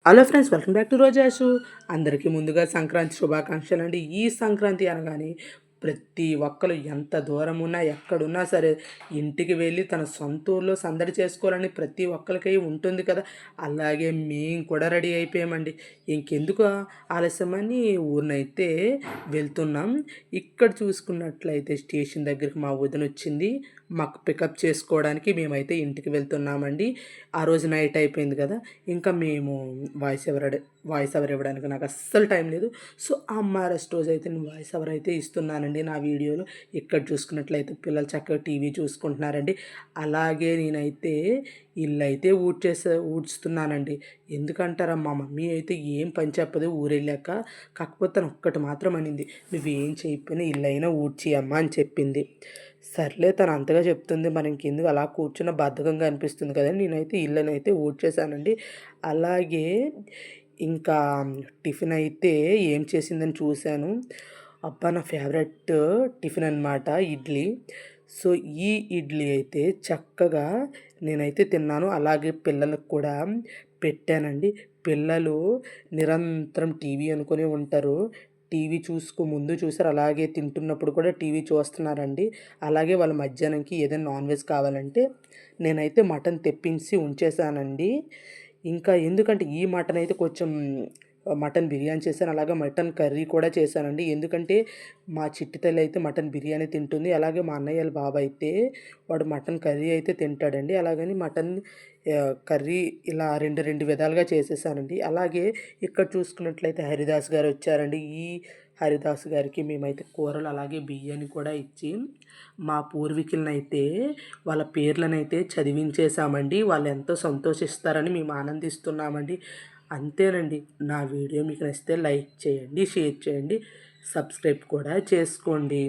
Hello friends, welcome back to రోజాషు. అందరికీ ముందుగా సంక్రాంతి శుభాకాంక్షలు అండి. ఈ సంక్రాంతి అనగానే ప్రతి ఒక్కరు ఎంత దూరం ఉన్నా ఎక్కడున్నా సరే ఇంటికి వెళ్ళి తన సొంత ఊర్లో సందడి చేసుకోవాలని ప్రతి ఒక్కరికి ఉంటుంది కదా. అలాగే మేము కూడా రెడీ అయిపోయామండి. ఇంకెందుకు ఆలస్యమని ఊరినైతే వెళ్తున్నాం. ఇక్కడ చూసుకున్నట్లయితే స్టేషన్ దగ్గరికి మా వదిన వచ్చింది మాకు పికప్ చేసుకోవడానికి. మేమైతే ఇంటికి వెళ్తున్నామండి. ఆ రోజు నైట్ అయిపోయింది కదా, ఇంకా మేము వాయిస్ ఓవర్ ఇవ్వడానికి నాకు అస్సలు టైం లేదు. సో అమ్మ రెస్ట్ రోజు అయితే నేను వాయిస్ ఓవర్ అయితే ఇస్తున్నానండి నా వీడియోలో. ఇక్కడ చూసుకున్నట్లయితే పిల్లలు చక్కగా టీవీ చూసుకుంటున్నారండి. అలాగే నేనైతే ఇల్లు అయితే ఊడ్చుతున్నానండి. ఎందుకంటారా, మా మమ్మీ అయితే ఏం పని చెప్పదు ఊరెళ్ళాక. కాకపోతే తను ఒక్కటి మాత్రం అనింది, నువ్వేం చేయకపోయినా ఇల్లు అయినా ఊడ్చియమ్మా అని చెప్పింది. సర్లే, తను అంతగా చెప్తుంది మరి ఇంకెందుకు అలా కూర్చున్న బద్ధకంగా అనిపిస్తుంది కదా, నేనైతే ఇల్లునైతే ఊడ్చేసానండి. అలాగే ఇంకా టిఫిన్ అయితే ఏం చేసిందని చూశాను. అబ్బా, నా ఫేవరెట్ టిఫిన్ అనమాట ఇడ్లీ. సో ఈ ఇడ్లీ అయితే చక్కగా నేనైతే తిన్నాను. అలాగే పిల్లలకు కూడా పెట్టానండి. పిల్లలు నిరంతరం టీవీ అనుకుని ఉంటారు. టీవీ ముందు చూసారు, అలాగే తింటున్నప్పుడు కూడా టీవీ చూస్తున్నారండి. అలాగే వాళ్ళ మధ్యాహ్నంకి ఏదైనా నాన్ వెజ్ కావాలంటే నేనైతే మటన్ తెప్పించి ఉంచేసానండి. ఇంకా ఎందుకంటే ఈ మటన్ అయితే కొంచెం మటన్ బిర్యానీ చేశాను, అలాగే మటన్ కర్రీ కూడా చేశానండి. ఎందుకంటే మా చిట్టి తల్లి అయితే మటన్ బిర్యానీ తింటుంది. అలాగే మా అన్నయ్య వాళ్ళ బాబు అయితే వాడు మటన్ కర్రీ అయితే తింటాడండి. అలాగని మటన్ కర్రీ ఇలా రెండు రెండు విధాలుగా చేసేసానండి. అలాగే ఇక్కడ చూసుకున్నట్లయితే హరిదాస్ గారు వచ్చారండి. ఈ హరిదాస్ గారికి మేమైతే కూరలు అలాగే బియ్యాన్ని కూడా ఇచ్చి మా పూర్వీకులనైతే వాళ్ళ పేర్లనైతే చదివించేసామండి. వాళ్ళు ఎంతో సంతోషిస్తారని మేము ఆనందిస్తున్నామండి. అంతేనండి. నా వీడియో మీకు నచ్చితే లైక్ చేయండి, షేర్ చేయండి, సబ్స్క్రైబ్ కూడా చేసుకోండి.